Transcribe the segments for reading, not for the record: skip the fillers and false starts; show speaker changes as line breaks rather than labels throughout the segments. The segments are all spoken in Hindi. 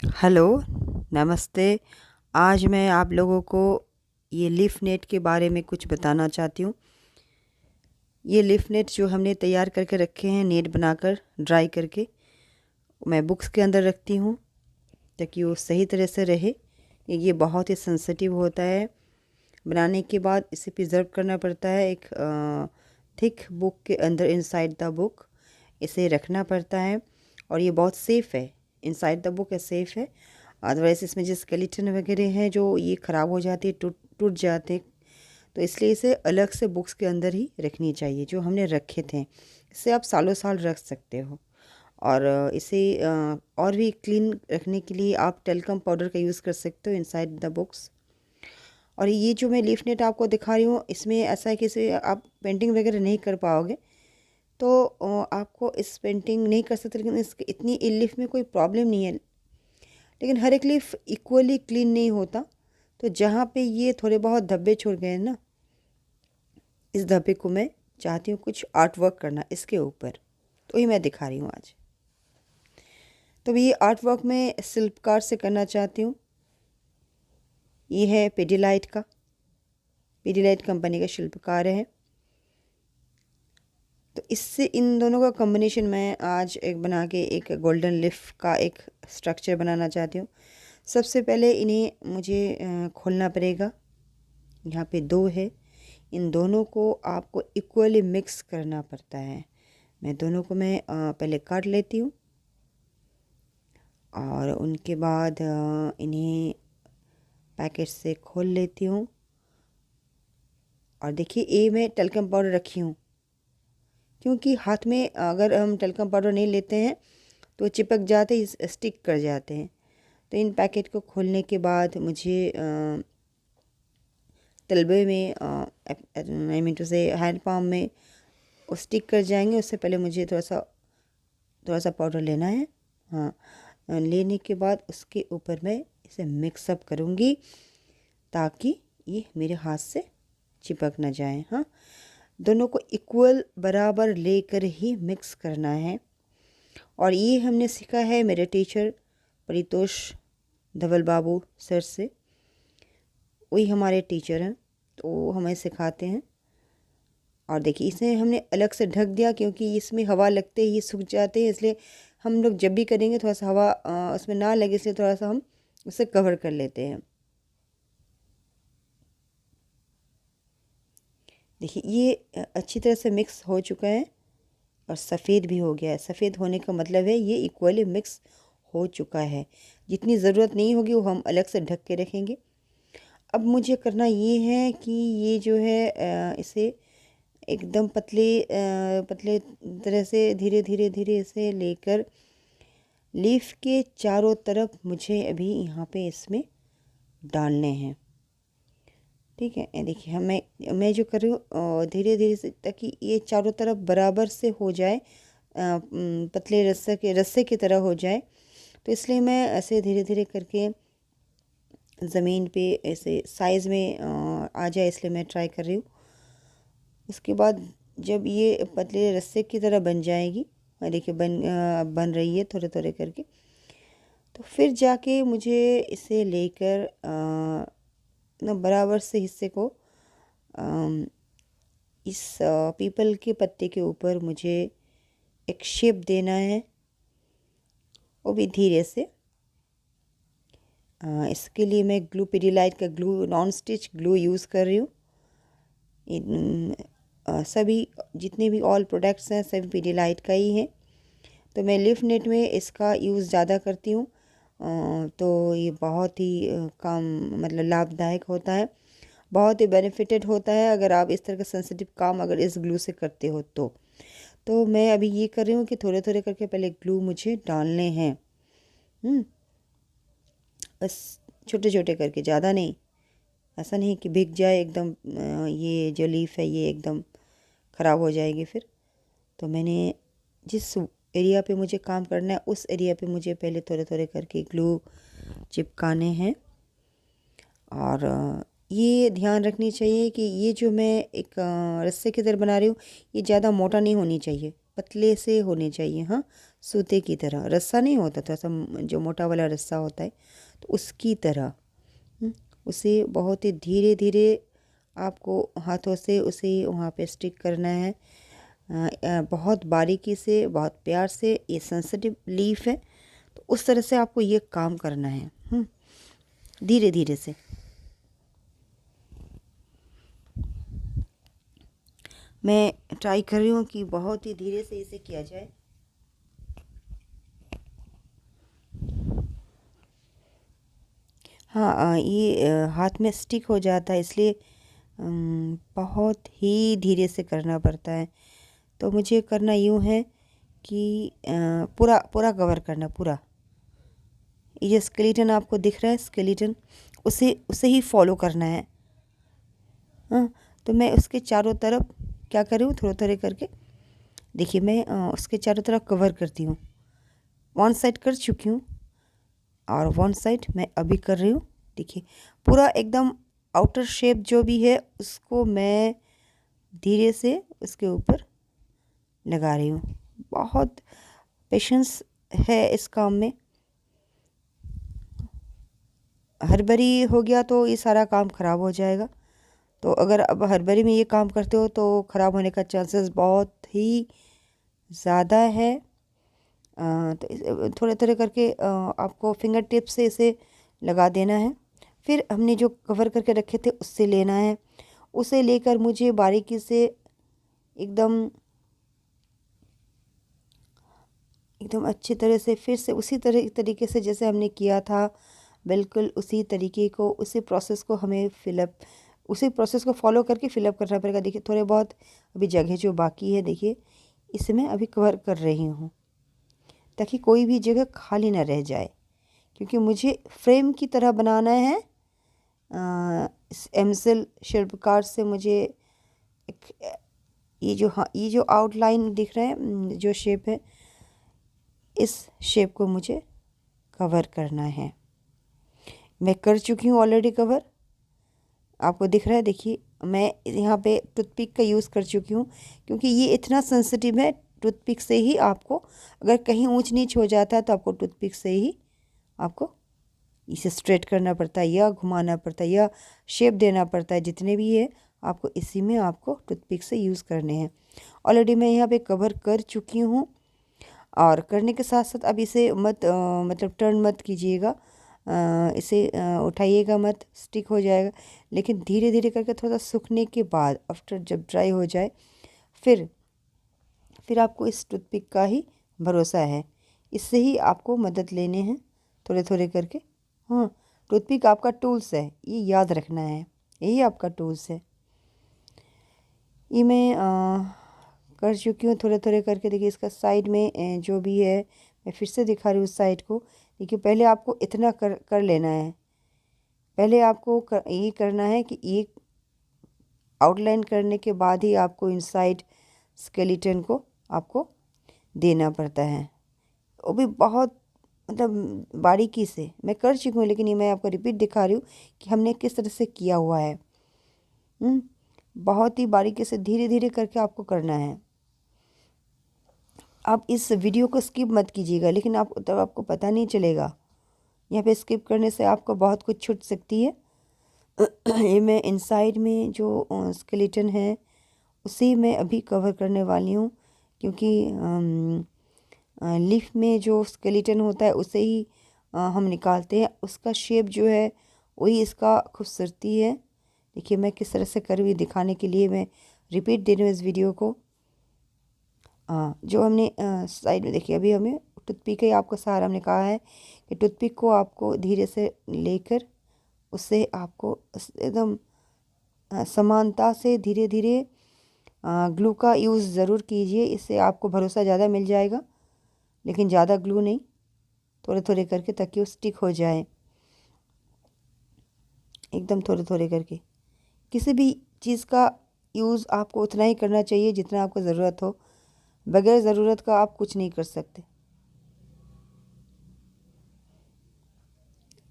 हेलो, नमस्ते। आज मैं आप लोगों को ये लीफ नेट के बारे में कुछ बताना चाहती हूँ। ये लीफ नेट जो हमने तैयार करके रखे हैं, नेट बनाकर ड्राई करके, मैं बुक्स के अंदर रखती हूँ ताकि वो सही तरह से रहे। ये बहुत ही सेंसिटिव होता है। बनाने के बाद इसे प्रिजर्व करना पड़ता है एक थिक बुक के अंदर, इनसाइड द बुक इसे रखना पड़ता है। और ये बहुत सेफ़ है, इनसाइड द बुक है, सेफ़ है। अदरवाइज़ इसमें जो स्केलेटन वगैरह हैं जो ये ख़राब हो जाते, टूट टूट जाते, तो इसलिए इसे अलग से बुक्स के अंदर ही रखनी चाहिए जो हमने रखे थे। इसे आप सालों साल रख सकते हो। और इसे और भी क्लीन रखने के लिए आप टेल्कम पाउडर का यूज़ कर सकते हो इनसाइड द बुक्स। और ये जो मैं लीफ नेट आपको दिखा रही हूँ, इसमें ऐसा है कि इसे आप पेंटिंग वगैरह नहीं कर पाओगे, तो आपको इस पेंटिंग नहीं कर सकते, लेकिन इस इतनी लीफ में कोई प्रॉब्लम नहीं है। लेकिन हर एक लीफ इक्वली क्लीन नहीं होता, तो जहाँ पे ये थोड़े बहुत धब्बे छोड़ गए हैं ना, इस धब्बे को मैं चाहती हूँ कुछ आर्ट वर्क करना इसके ऊपर, तो ये मैं दिखा रही हूँ आज। तो ये आर्ट वर्क मैं शिल्पकार से करना चाहती हूँ। ये है पेडिलाइट का, पेडिलाइट कंपनी का शिल्पकार है। तो इससे इन दोनों का कॉम्बिनेशन मैं आज एक बना के एक गोल्डन लीफ का एक स्ट्रक्चर बनाना चाहती हूँ। सबसे पहले इन्हें मुझे खोलना पड़ेगा। यहाँ पे दो है, इन दोनों को आपको इक्वली मिक्स करना पड़ता है। मैं दोनों को मैं पहले काट लेती हूँ और उनके बाद इन्हें पैकेट से खोल लेती हूँ। और देखिए, ये मैं टल्कम पाउडर रखी हूँ, क्योंकि हाथ में अगर हम टल्कम पाउडर नहीं लेते हैं तो चिपक जाते, स्टिक कर जाते हैं। तो इन पैकेट को खोलने के बाद मुझे तलबे में, आई मीन टू से हैंड पाम में वो स्टिक कर जाएंगे। उससे पहले मुझे थोड़ा सा पाउडर लेना है। हाँ, लेने के बाद उसके ऊपर मैं इसे मिक्सअप करूँगी ताकि ये मेरे हाथ से चिपक ना जाए। हाँ, दोनों को इक्वल बराबर लेकर ही मिक्स करना है। और ये हमने सीखा है मेरे टीचर परितोष धवल बाबू सर से। वही हमारे टीचर हैं, तो हमें सिखाते हैं। और देखिए, इसे हमने अलग से ढक दिया क्योंकि इसमें हवा लगते ही ये सूख जाते हैं, इसलिए हम लोग जब भी करेंगे थोड़ा सा हवा उसमें ना लगे, इसलिए थोड़ा सा हम उसे कवर कर लेते हैं। देखिए, ये अच्छी तरह से मिक्स हो चुका है और सफ़ेद भी हो गया है। सफ़ेद होने का मतलब है ये इक्वली मिक्स हो चुका है। जितनी ज़रूरत नहीं होगी वो हम अलग से ढक के रखेंगे। अब मुझे करना ये है कि ये जो है इसे एकदम पतले तरह से धीरे धीरे धीरे इसे लेकर लीफ के चारों तरफ मुझे अभी यहाँ पे इसमें डालने हैं। ठीक है, ये देखिए, मैं जो कर रही हूँ धीरे धीरे से, ताकि ये चारों तरफ बराबर से हो जाए, पतले रस्से की तरह हो जाए। तो इसलिए मैं ऐसे धीरे धीरे करके ज़मीन पे ऐसे साइज़ में आ जाए, इसलिए मैं ट्राई कर रही हूँ। उसके बाद जब ये पतले रस्से की तरह बन जाएगी, देखिए बन रही है थोड़े थोड़े करके, तो फिर जाके मुझे इसे लेकर ना बराबर से हिस्से को इस पीपल के पत्ते के ऊपर मुझे एक शेप देना है, वो भी धीरे से। इसके लिए मैं ग्लू, पिडिलाइट का glue, non stitch glue use कर रही हूँ। सभी जितने भी ऑल प्रोडक्ट्स हैं सभी पिडिलाइट का ही है। तो मैं लिफ नेट में इसका यूज़ ज़्यादा करती हूँ। तो ये बहुत ही काम मतलब लाभदायक होता है, बहुत ही बेनिफिटेड होता है अगर आप इस तरह का सेंसिटिव काम अगर इस ग्लू से करते हो तो मैं अभी ये कर रही हूँ कि थोड़े थोड़े करके पहले ग्लू मुझे डालने हैं। बस छोटे छोटे करके, ज़्यादा नहीं। ऐसा नहीं कि भीग जाए एकदम, ये जो लीफ है ये एकदम ख़राब हो जाएगी फिर। तो मैंने जिस एरिया पे मुझे काम करना है उस एरिया पे मुझे पहले थोड़े थोड़े करके ग्लू चिपकाने हैं। और ये ध्यान रखनी चाहिए कि ये जो मैं एक रस्से की तरह बना रही हूँ, ये ज़्यादा मोटा नहीं होनी चाहिए। पतले से होने चाहिए। हाँ, सूते की तरह, रस्सा नहीं होता, थोड़ा सा जो मोटा वाला रस्सा होता है तो उसकी तरह। उसे बहुत ही धीरे धीरे आपको हाथों से उसे वहाँ पे स्टिक करना है। बहुत बारीकी से, बहुत प्यार से। ये सेंसिटिव लीफ है तो उस तरह से आपको ये काम करना है, धीरे धीरे से। मैं ट्राई कर रही हूँ कि बहुत ही धीरे से इसे किया जाए। हाँ, ये हाथ में स्टिक हो जाता है, इसलिए बहुत ही धीरे से करना पड़ता है। तो मुझे करना यूँ है कि पूरा पूरा कवर करना, पूरा। ये स्केलेटन आपको दिख रहा है, स्केलेटन, उसे उसे ही फॉलो करना है। हाँ, तो मैं उसके चारों तरफ क्या कर रही हूँ, थोड़े थोड़े करके देखिए मैं उसके चारों तरफ कवर करती हूँ। वन साइड कर चुकी हूँ और वन साइड मैं अभी कर रही हूँ। देखिए पूरा एकदम आउटर शेप जो भी है उसको मैं धीरे से उसके ऊपर लगा रही हूँ। बहुत पेशेंस है इस काम में। हड़बड़ी हो गया तो ये सारा काम ख़राब हो जाएगा। तो अगर अब हड़बड़ी में ये काम करते हो तो ख़राब होने का चांसेस बहुत ही ज़्यादा है। तो थोड़े थोड़े करके आपको फिंगर टिप से इसे लगा देना है। फिर हमने जो कवर करके रखे थे उससे लेना है। उसे लेकर मुझे बारीकी से एकदम एकदम अच्छी तरह से फिर से उसी तरीके से जैसे हमने किया था, बिल्कुल उसी तरीके को, उसी प्रोसेस को हमें उसी प्रोसेस को फॉलो करके फिलअप करना पड़ेगा। देखिए थोड़े बहुत अभी जगह जो बाकी है, देखिए इसे मैं अभी कवर कर रही हूँ ताकि कोई भी जगह खाली ना रह जाए, क्योंकि मुझे फ्रेम की तरह बनाना है। इस एमसेल शिल्पकार से मुझे एक ये जो आउटलाइन दिख रहा है, जो शेप है, इस शेप को मुझे कवर करना है। मैं कर चुकी हूँ ऑलरेडी कवर, आपको दिख रहा है। देखिए मैं यहाँ पे टूथपिक का यूज़ कर चुकी हूँ क्योंकि ये इतना सेंसिटिव है। टूथपिक से ही आपको, अगर कहीं ऊंच नीच हो जाता है तो आपको टूथपिक से ही आपको इसे स्ट्रेट करना पड़ता है या घुमाना पड़ता है या शेप देना पड़ता है। जितने भी है आपको इसी में आपको टूथपिक से यूज़ करने हैं। ऑलरेडी मैं यहाँ पे कवर कर चुकी हूँ और करने के साथ साथ अब इसे मतलब टर्न मत कीजिएगा, इसे उठाइएगा मत, स्टिक हो जाएगा। लेकिन धीरे धीरे करके थोड़ा सूखने के बाद, आफ्टर जब ड्राई हो जाए, फिर आपको इस टूथपिक का ही भरोसा है। इससे ही आपको मदद लेने हैं थोड़े थोड़े करके। हाँ, टूथपिक आपका टूल्स है, ये याद रखना है, यही आपका टूल्स है। ये मैं कर चुकी हूँ थोड़े थोड़े करके। देखिए इसका साइड में जो भी है, मैं फिर से दिखा रही हूँ उस साइड को। देखिए पहले आपको इतना कर लेना है। पहले आपको ये करना है कि एक आउटलाइन करने के बाद ही आपको इनसाइड स्केलेटन को आपको देना पड़ता है। वो भी बहुत मतलब बारीकी से मैं कर चुकी हूँ, लेकिन ये मैं आपको रिपीट दिखा रही हूँ कि हमने किस तरह से किया हुआ है। बहुत ही बारीकी से धीरे धीरे करके आपको करना है। आप इस वीडियो को स्किप मत कीजिएगा, लेकिन तब आपको पता नहीं चलेगा। यहाँ पे स्किप करने से आपको बहुत कुछ छूट सकती है। ये मैं इनसाइड में जो स्केलेटन है उसे मैं अभी कवर करने वाली हूँ, क्योंकि लीफ में जो स्केलेटन होता है उसे ही हम निकालते हैं। उसका शेप जो है वही इसका खूबसूरती है। देखिए मैं किस तरह से कर रही हूँ, दिखाने के लिए मैं रिपीट दे रही हूँ इस वीडियो को। जो हमने साइड में देखिए, अभी हमें टूथपिक ही आपको सहारा, हमने कहा है कि टूथपिक को आपको धीरे से लेकर उससे आपको एकदम समानता से धीरे धीरे ग्लू का यूज़ ज़रूर कीजिए। इससे आपको भरोसा ज़्यादा मिल जाएगा, लेकिन ज़्यादा ग्लू नहीं, थोड़े थोड़े करके ताकि वो स्टिक हो जाए। एकदम थोड़े थोड़े करके किसी भी चीज़ का यूज़ आपको उतना ही करना चाहिए जितना आपको ज़रूरत हो। बगैर ज़रूरत का आप कुछ नहीं कर सकते।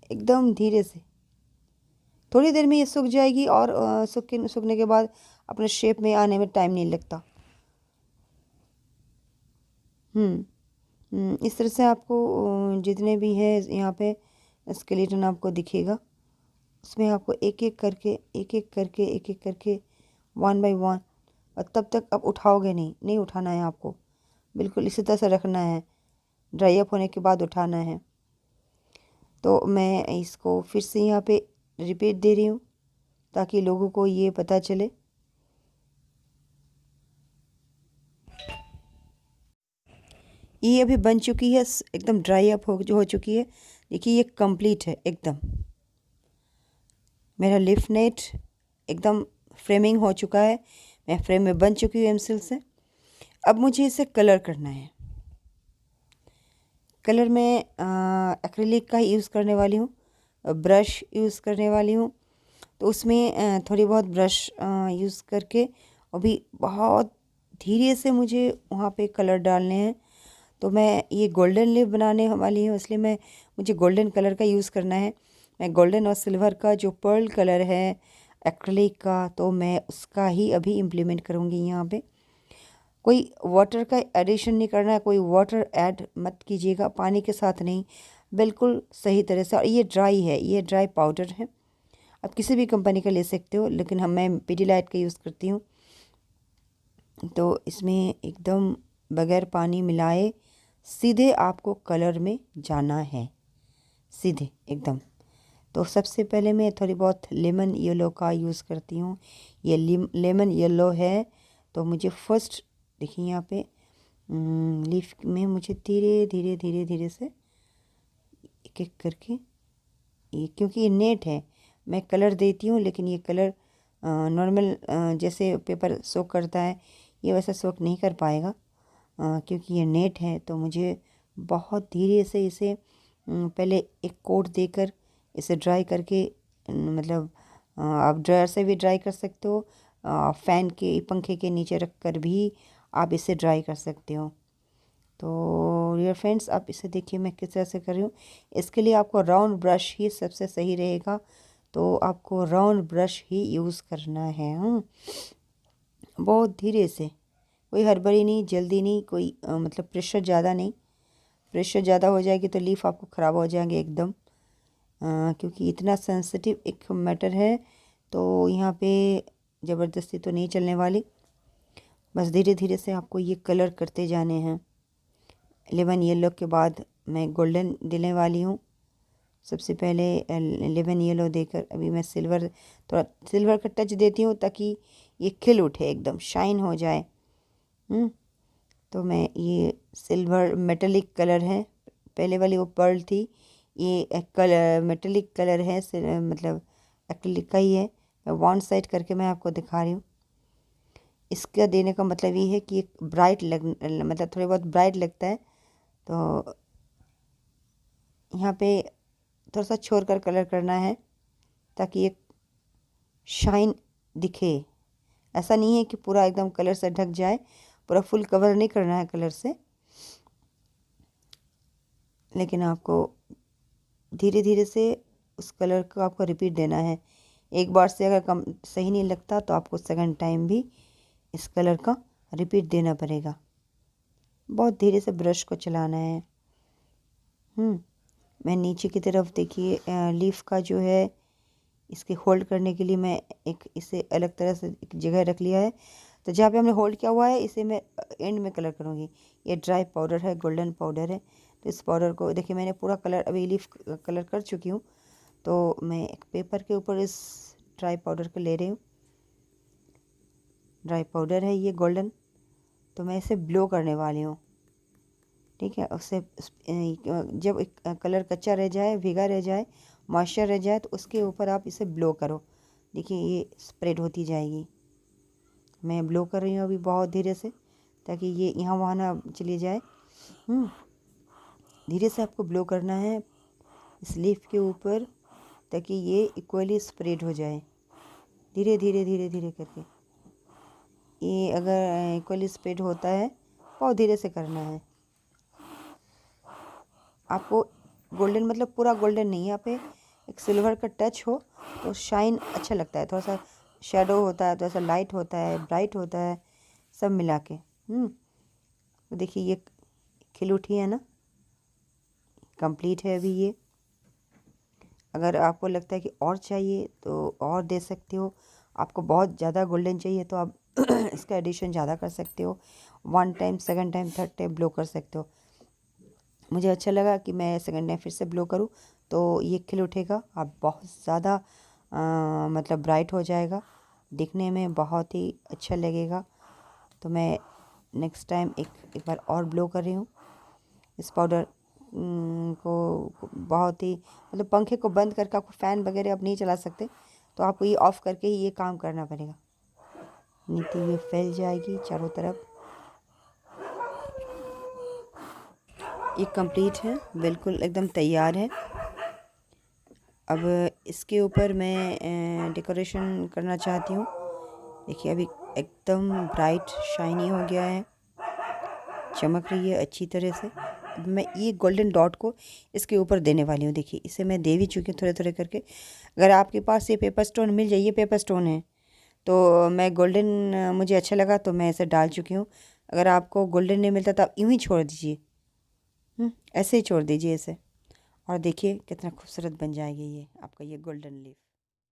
एकदम धीरे से, थोड़ी देर में ये सूख जाएगी और सूखने के बाद अपने शेप में आने में टाइम नहीं लगता। इस तरह से आपको जितने भी है यहाँ पे स्केलेटन आपको दिखेगा, उसमें आपको एक एक करके 1 बाय 1, और तब तक आप उठाओगे नहीं उठाना है आपको, बिल्कुल इसी तरह से रखना है, ड्राई अप होने के बाद उठाना है। तो मैं इसको फिर से यहाँ पे रिपीट दे रही हूँ ताकि लोगों को ये पता चले। ये अभी बन चुकी है, एकदम ड्राई अप हो चुकी है। देखिए ये कंप्लीट है एकदम, मेरा लिफ नेट एकदम फ्रेमिंग हो चुका है, मैं फ्रेम में बन चुकी हूँ एमसिल से। अब मुझे इसे कलर करना है। कलर में एक्रिलिक का यूज़ करने वाली हूँ, ब्रश यूज़ करने वाली हूँ। तो उसमें थोड़ी बहुत ब्रश यूज़ करके अभी बहुत धीरे से मुझे वहाँ पे कलर डालने हैं। तो मैं ये गोल्डन लिप बनाने वाली हूँ, इसलिए मुझे गोल्डन कलर का यूज़ करना है। मैं गोल्डन और सिल्वर का जो पर्ल कलर है एक्रिलिक का, तो मैं उसका ही अभी इम्प्लीमेंट करूँगी यहाँ पे। कोई वाटर का एडिशन नहीं करना है, कोई वाटर ऐड मत कीजिएगा, पानी के साथ नहीं, बिल्कुल सही तरह से। और ये ड्राई है, ये ड्राई पाउडर है, आप किसी भी कंपनी का ले सकते हो, लेकिन मैं पीडीलाइट का यूज़ करती हूँ। तो इसमें एकदम बगैर पानी मिलाए सीधे आपको कलर में जाना है, सीधे एकदम। तो सबसे पहले मैं थोड़ी बहुत लेमन येलो का यूज़ करती हूँ। ये लेमन येलो है, तो मुझे फर्स्ट देखिए यहाँ पे लीफ में मुझे धीरे से एक एक करके, ये क्योंकि ये नेट है मैं कलर देती हूँ, लेकिन ये कलर नॉर्मल जैसे पेपर सोक करता है ये वैसा सोक नहीं कर पाएगा, क्योंकि ये नेट है। तो मुझे बहुत धीरे से इसे पहले एक कोट देकर इसे ड्राई करके, मतलब आप ड्रायर से भी ड्राई कर सकते हो, फ़ैन के पंखे के नीचे रख कर भी आप इसे ड्राई कर सकते हो। तो डियर फ्रेंड्स, आप इसे देखिए मैं किस तरह से कर रही हूँ। इसके लिए आपको राउंड ब्रश ही सबसे सही रहेगा, तो आपको राउंड ब्रश ही यूज़ करना है। बहुत धीरे से, कोई हड़बड़ी नहीं, जल्दी नहीं, कोई मतलब प्रेशर ज़्यादा नहीं। प्रेशर ज़्यादा हो जाएगी तो लीफ आपको ख़राब हो जाएंगे एकदम, क्योंकि इतना सेंसिटिव एक मैटर है, तो यहाँ पे ज़बरदस्ती तो नहीं चलने वाली। बस धीरे धीरे से आपको ये कलर करते जाने हैं। लेमन येलो के बाद मैं गोल्डन देने वाली हूँ। सबसे पहले लेमन येलो देकर अभी मैं थोड़ा सिल्वर का टच देती हूँ ताकि ये खिल उठे, एकदम शाइन हो जाए। तो मैं ये सिल्वर मेटेलिक कलर है, पहले वाली वो पर्ल थी, ये कलर मेटेलिक कलर है, मतलब एक्रिलिक का ही है। मैं वन साइड करके मैं आपको दिखा रही हूँ। इसका देने का मतलब ये है कि ब्राइट मतलब थोड़े बहुत ब्राइट लगता है। तो यहाँ पे थोड़ा सा छोड़ कर कलर करना है ताकि एक शाइन दिखे। ऐसा नहीं है कि पूरा एकदम कलर से ढक जाए, पूरा फुल कवर नहीं करना है कलर से, लेकिन आपको धीरे धीरे से उस कलर को आपको रिपीट देना है। एक बार से अगर कम सही नहीं लगता तो आपको सेकंड टाइम भी इस कलर का रिपीट देना पड़ेगा। बहुत धीरे से ब्रश को चलाना है। मैं नीचे की तरफ देखिए लीफ का जो है, इसके होल्ड करने के लिए मैं इसे अलग तरह से एक जगह रख लिया है। तो जहाँ पे हमने होल्ड किया हुआ है इसे मैं एंड में कलर करूँगी। ये ड्राई पाउडर है, गोल्डन पाउडर है। तो इस पाउडर को देखिए मैंने पूरा कलर अभी लीफ कलर कर चुकी हूँ। तो मैं एक पेपर के ऊपर इस ड्राई पाउडर को ले रही हूँ। ड्राई पाउडर है ये गोल्डन, तो मैं इसे ब्लो करने वाली हूँ। ठीक है, उससे जब एक कलर कच्चा रह जाए, भीगा रह जाए, मॉइस्चर रह जाए, तो उसके ऊपर आप इसे ब्लो करो। देखिए ये स्प्रेड होती जाएगी। मैं ब्लो कर रही हूँ अभी बहुत धीरे से, ताकि ये यहाँ वहाँ ना चली जाए। धीरे से आपको ब्लो करना है इस लीफ के ऊपर, ताकि ये इक्वली स्प्रेड हो जाए। धीरे धीरे करके ये अगर इक्वली स्प्रेड होता है, बहुत धीरे से करना है आपको। गोल्डन मतलब पूरा गोल्डन नहीं, यहाँ पे एक सिल्वर का टच हो तो शाइन अच्छा लगता है। थोड़ा सा शेडो होता है, थोड़ा सा लाइट होता है, ब्राइट होता है, सब मिला के। तो देखिए ये खिल उठी है ना, कंप्लीट है अभी ये। अगर आपको लगता है कि और चाहिए तो और दे सकते हो। आपको बहुत ज़्यादा गोल्डन चाहिए तो आप इसका एडिशन ज़्यादा कर सकते हो। 1 time, 2nd time, 3rd time blow कर सकते हो। मुझे अच्छा लगा कि मैं 2nd टाइम फिर से ब्लो करूं तो ये खिल उठेगा। आप बहुत ज़्यादा मतलब ब्राइट हो जाएगा, दिखने में बहुत ही अच्छा लगेगा। तो मैं नेक्स्ट टाइम एक बार और ब्लो कर रही हूँ। इस पाउडर को बहुत ही मतलब पंखे को बंद करके, आपको फ़ैन वगैरह आप नहीं चला सकते तो आपको ये ऑफ़ करके ही ये काम करना पड़ेगा, नहीं तो ये फैल जाएगी चारों तरफ। ये कंप्लीट है, बिल्कुल एकदम तैयार है। अब इसके ऊपर मैं डेकोरेशन करना चाहती हूँ। देखिए अभी एकदम ब्राइट शाइनी हो गया है, चमक रही है अच्छी तरह से। अब मैं ये गोल्डन डॉट को इसके ऊपर देने वाली हूँ। देखिए इसे मैं दे भी चुकी हूँ थोड़े थोड़े करके। अगर आपके पास ये पेपर स्टोन मिल जाए, ये पेपर स्टोन है तो मैं गोल्डन मुझे अच्छा लगा तो मैं इसे डाल चुकी हूँ। अगर आपको गोल्डन नहीं मिलता तो आप यूँ ही छोड़ दीजिए, ऐसे ही छोड़ दीजिए इसे। और देखिए कितना खूबसूरत बन जाएगी ये आपका ये गोल्डन लीफ।